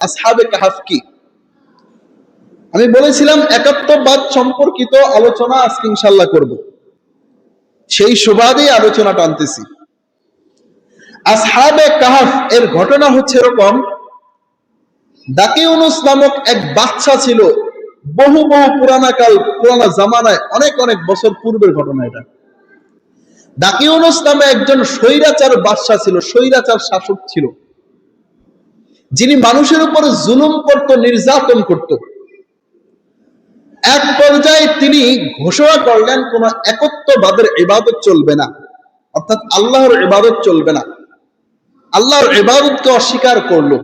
আসহাবে কাহাফ কি? আমি বলেছিলাম একাত্মবাদ সম্পর্কিত আলোচনা আজকে ইনশাআল্লাহ করব, সেই সুবাদেই আলোচনা টানতেছি। আসহাবে কাহাফ এর ঘটনা হচ্ছে এরকম, দাকিউনুস নামক এক বাচ্চা ছিল, বহু পুরানা জামানায়, অনেক অনেক বছর পূর্বের ঘটনা এটা। দাকিউনুস নামে একজন স্বৈরাচার বাদশা ছিল, স্বৈরাচার শাসক ছিল, যিনি মানুষের উপর জুলুম করত, নির্যাতন করত। এক পর্যায়ে তিনি ঘোষণা করলেন কোন একত্ববাদের ইবাদত চলবে না, অর্থাৎ আল্লাহর ইবাদত চলবে না। আল্লাহর ইবাদতকে অস্বীকার করলো,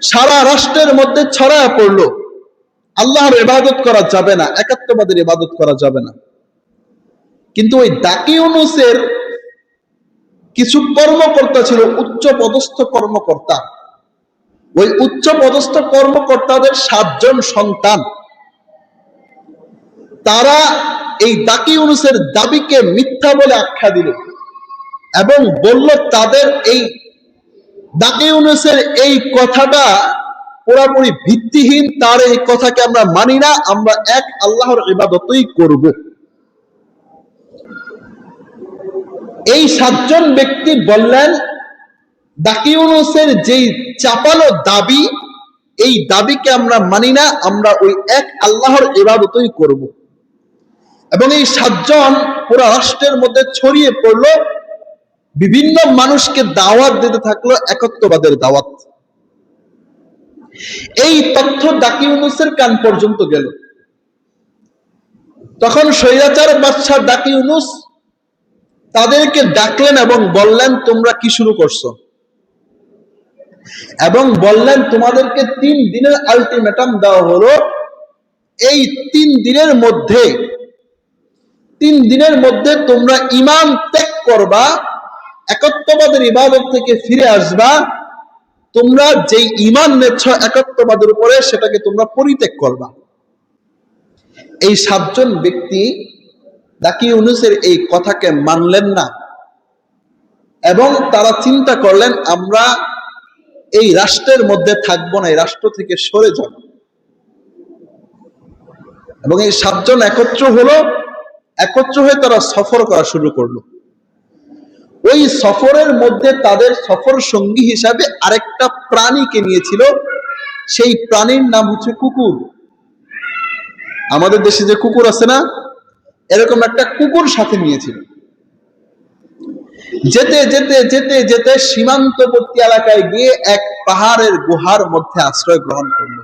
সারা রাষ্ট্রের মধ্যে ছড়ায় পড়লো আল্লাহর ইবাদত করা যাবে না, একাত্মবাদের ইবাদত করা যাবে না। কিন্তু ওই দাকিউনুসের কিছু কর্মকর্তা ছিল, উচ্চ পদস্থ কর্মকর্তা। ওই উচ্চ পদস্থ কর্মকর্তাদের 7 জন সন্তান, তারা এই দাকিউনুসের দাবিকে মিথ্যা বলে আখ্যা দিল এবং বলল তাদের এই দাকিউনুসের এই কথাটা পুরোপুরি ভিত্তিহীন, তার এই কথাকে আমরা মানি না, আমরা এক আল্লাহর ইবাদতই করব। এই 7 জন ব্যক্তি বললেন দাকিউনুসের যেই চাপালো দাবি, এই দাবিকে আমরা মানি না, আমরা ওই এক আল্লাহর ইবাদতই করব। এবং এই 7 জন পুরো রাষ্ট্রের মধ্যে ছড়িয়ে পড়লো, বিভিন্ন মানুষকে দাওয়াত দিতে থাকলো একত্ববাদের দাওয়াত। এই তথ্য দাকিউনুসের কান পর্যন্ত গেল। তখন স্বৈরাচার বাদশা দাকিউনুস তাদেরকে ডাকলেন এবং বললেন তোমরা কি শুরু করছো, এবং বললেন তোমাদেরকে 3 দিনের আলটিমেটাম দেওয়া হলো। এই 3 দিনের মধ্যে তোমরা ঈমান ত্যাগ করবা, একত্ববাদের ইবাদত থেকে ফিরে আসবা, তোমরা যেই ঈমান নেছ একত্ববাদের উপরে সেটাকে তোমরা পরিত্যাগ করবা। এই 7 জন ব্যক্তি দাকিউনুসের এই কথাকে মানলেন না এবং তারা চিন্তা করলেন আমরা এই রাষ্ট্রের মধ্যে থাকবো না, এই রাষ্ট্র থেকে সরে যাব। এবং এই 7 জন একত্র হয়ে তারা সফর করা শুরু করলো। ওই সফরের মধ্যে তাদের সফর সঙ্গী হিসাবে আরেকটা প্রাণীকে নিয়েছিল, সেই প্রাণীর নাম হচ্ছে কুকুর। আমাদের দেশে যে কুকুর আছে না, এরকম একটা কুকুর সাথে নিয়েছিল। যেতে যেতে যেতে যেতে সীমান্তবর্তী এলাকায় গিয়ে এক পাহাড়ের গুহার মধ্যে আশ্রয় গ্রহণ করল।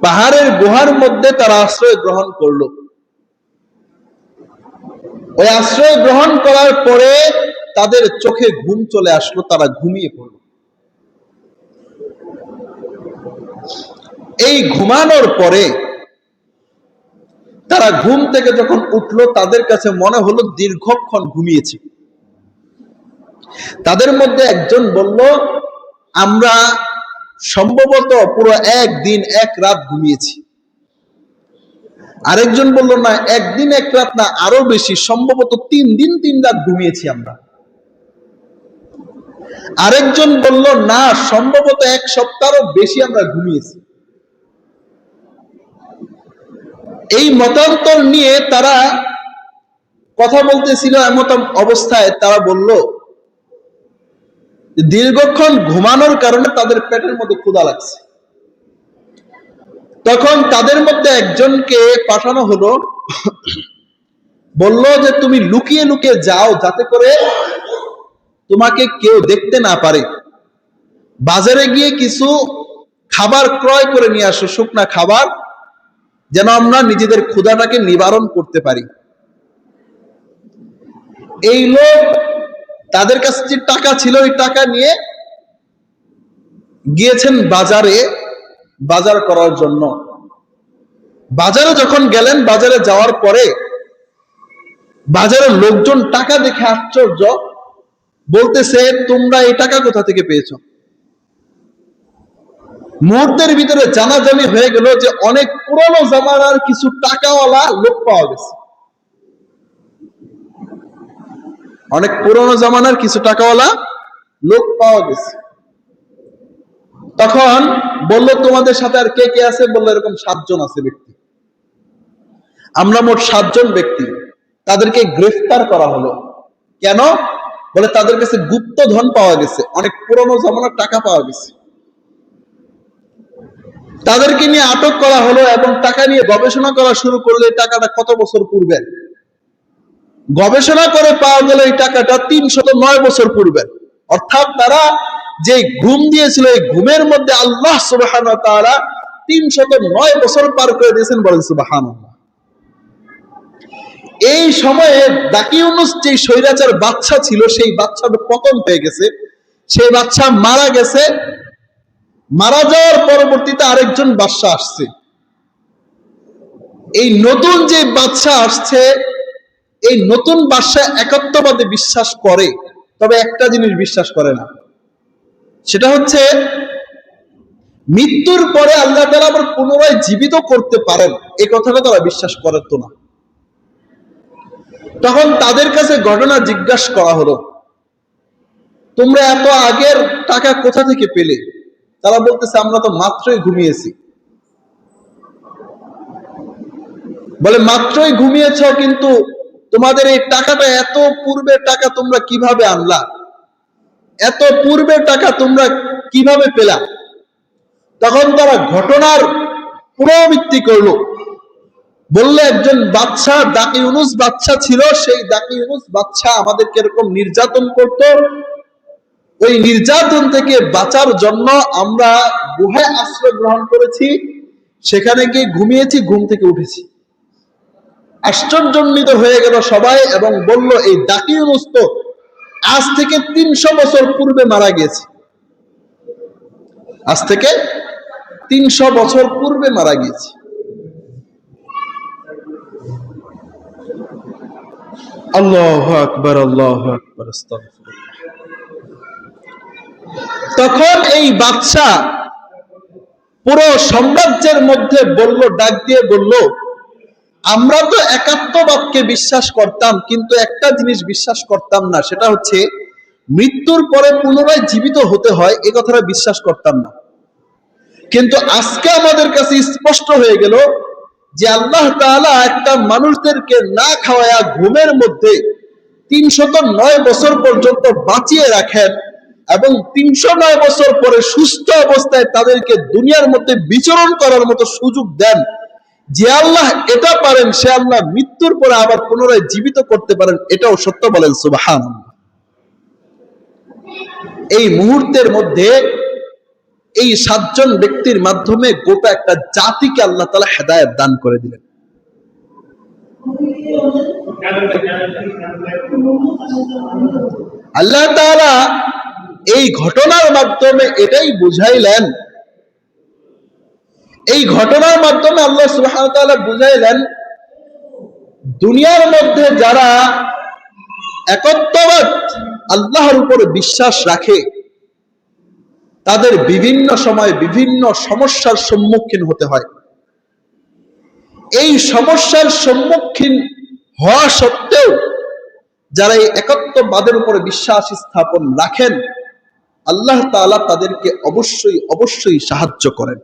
পাহাড়ের গুহার মধ্যে তারা আশ্রয় গ্রহণ করলো। ওই আশ্রয় গ্রহণ করার পরে তাদের চোখে ঘুম চলে আসলো, তারা ঘুমিয়ে পড়ল। এই ঘুমানোর পরে তারা ঘুম থেকে যখন উঠলো, তাদের কাছে মনে হলো দীর্ঘক্ষণ ঘুমিয়েছে। তাদের মধ্যে একজন বলল আমরা সম্ভবত পুরো 1 দিন 1 রাত ঘুমিয়েছি। আরেকজন বলল না, 1 দিন 1 রাত না, আরো বেশি, সম্ভবত 3 দিন 3 রাত ঘুমিয়েছি আমরা। আরেকজন বলল না, সম্ভবত 1 সপ্তাহেরও বেশি আমরা ঘুমিয়েছি। এই মতান্তর নিয়ে তারা কথা বলতেছিল। এমন অবস্থায় তারা বলল দীর্ঘক্ষণ ঘুমানোর কারণে তাদের পেটের মধ্যে ক্ষুধা লাগছে। তখন তাদের মধ্যে একজনকে পাঠানো হলো, বলল যে তুমি লুকিয়ে লুকিয়ে যাও, যাতে করে তোমাকে কেউ দেখতে না পারে। বাজারে গিয়ে কিছু খাবার ক্রয় করে নিয়ে আসো, শুকনা খাবার, যেন আমরা নিজেদের ক্ষুধাটাকে নিবারণ করতে পারি। এই লোক তাদের কাছে যে টাকা ছিল, ওই টাকা নিয়ে গিয়েছেন বাজারে বাজার করার জন্য। বাজারে যখন গেলেন, বাজারে যাওয়ার পরে বাজারের লোকজন টাকা দেখে আশ্চর্য, বলতেছে তোমরা এই টাকা কোথা থেকে পেয়েছো? মুহূর্তের ভিতরে জানাজানি হয়ে গেল যে অনেক পুরনো জামানার কিছু টাকাওয়ালা লোক পাওয়া গেছে। অনেক পুরনো জামানার কিছু টাকাওয়ালা লোক পাওয়া গেছে। তখন বলল, তোমাদের সাথে আর কে কে আছে? বললো, এরকম 7 জন আছে ব্যক্তি। আমরা মোট 7 জন ব্যক্তি। তাদেরকে গ্রেফতার করা হলো। কেন? বলে তাদের কাছে গুপ্ত ধন পাওয়া গেছে, অনেক পুরনো জমানার টাকা পাওয়া গেছে। তাদেরকে নিয়ে আটক করা হলো এবং টাকা নিয়ে গবেষণা করা শুরু করলে এই টাকাটা কত বছর পূর্বে। গবেষণা করে পাওয়া গেল এই টাকাটা 309 বছর পূর্বে। অর্থাৎ তারা যে ঘুম দিয়েছিল, এই ঘুমের মধ্যে আল্লাহ সুবহানাহু ওয়া তাআলা 309 বছর পার করে দিয়েছেন। বলেন সুবহানাল্লাহ। এই সময়ে দাকি ইউনুস যে স্বৈরাচার বাদশা ছিল, সেই বাদশাটা পতন হয়ে গেছে, সেই বাদশা মারা গেছে। মারা যাওয়ার পরবর্তীতে আরেকজন বাদশা আসছে। এই নতুন যে বাদশা আসছে, এই নতুন বাদশা একাত্মবাদে বিশ্বাস করে, তবে একটা জিনিস বিশ্বাস করে না, সেটা হচ্ছে মৃত্যুর পরে আল্লাহ তাআলা আবার পুনরায় জীবিত করতে পারেন, এই কথাটা তারা বিশ্বাস করত না। তখন তাদের কাছে ঘটনা জিজ্ঞাসা করা হলো, তোমরা এত আগের টাকা কোথা থেকে পেলে? তারা বলতেছে, আমরা তো মাত্রই ঘুমিয়েছি। বলে, মাত্রই ঘুমিয়েছ, কিন্তু তোমাদের এই টাকাটা, এত পূর্বের টাকা তোমরা কিভাবে আনলা? এত পূর্বের টাকা তোমরা কিভাবে পেলা? তখন তারা ঘটনার পুনরাবৃত্তি করলো। বললে, একজন বাদশা, দাকি ইউনুস বাদশা ছিল, সেই দাকি ইউনুস বাদশা আমাদেরকে এরকম নির্যাতন করত। ওই নির্যাতন থেকে বাঁচার জন্য আমরা গুহায় আশ্রয় গ্রহণ করেছি, সেখানে গিয়ে ঘুমিয়েছি, ঘুম থেকে উঠেছি। আশ্চর্যান্বিত হয়ে গেল সবাই এবং বলল, এই দাকি ইউনুস তো আজ থেকে 300 বছর পূর্বে মারা গিয়েছে। আজ থেকে 300 বছর পূর্বে মারা গিয়েছে। আল্লাহু আকবার, আল্লাহু আকবার, আস্তাগফিরুল্লাহ। তখন এই বাদশা পুরো সাম্রাজ্যের মধ্যে বলল, ডাক দিয়ে বলল, আমরা তো একাত্মবাদকে বিশ্বাস করতাম, কিন্তু একটা জিনিস বিশ্বাস করতাম না, সেটা হচ্ছে মৃত্যুর পরে পুনরায় জীবিত হতে হয়, এই কথাটা বিশ্বাস করতাম না। কিন্তু আজকে আমাদের কাছে স্পষ্ট হয়ে গেল যে আল্লাহ তাআলা একটা মানুষদেরকে না খাওয়ায়া ঘুমের মধ্যে 309 বছর পর্যন্ত বাঁচিয়ে রাখেন এবং 309 বছর পরে সুস্থ অবস্থায় তাদেরকে দুনিয়ার মধ্যে বিচরণ করার মতো সুযোগ দেন। যে আল্লাহ এটা পারেন, সে আল্লাহ মৃত্যুর পরে আবার পুনরায় জীবিত করতে পারেন, এটাও সত্য। বলেন সুবহানাল্লাহ। এই মুহূর্তের মধ্যে এই 7 জন ব্যক্তির মাধ্যমে গোটা একটা জাতিকে আল্লাহ তাআলা হেদায়েত দান করে দিলেন। আল্লাহ তাআলা এই ঘটনার মাধ্যমে এটাই বুঝাইলেন, এই ঘটনার মাধ্যমে আল্লাহ সুবহানাহু ওয়া তাআলা বুঝাইলেন, দুনিয়ার মধ্যে যারা একত্ববাদ আল্লাহর উপরে বিশ্বাস রাখে, তাদের বিভিন্ন সময় বিভিন্ন সমস্যার সম্মুখীন হতে হয়। এই সমস্যার সম্মুখীন হওয়া সত্ত্বেও যারা এই একত্ববাদের উপরে বিশ্বাস স্থাপন রাখেন, আল্লাহ তাআলা তাদেরকে অবশ্যই অবশ্যই সাহায্য করেন।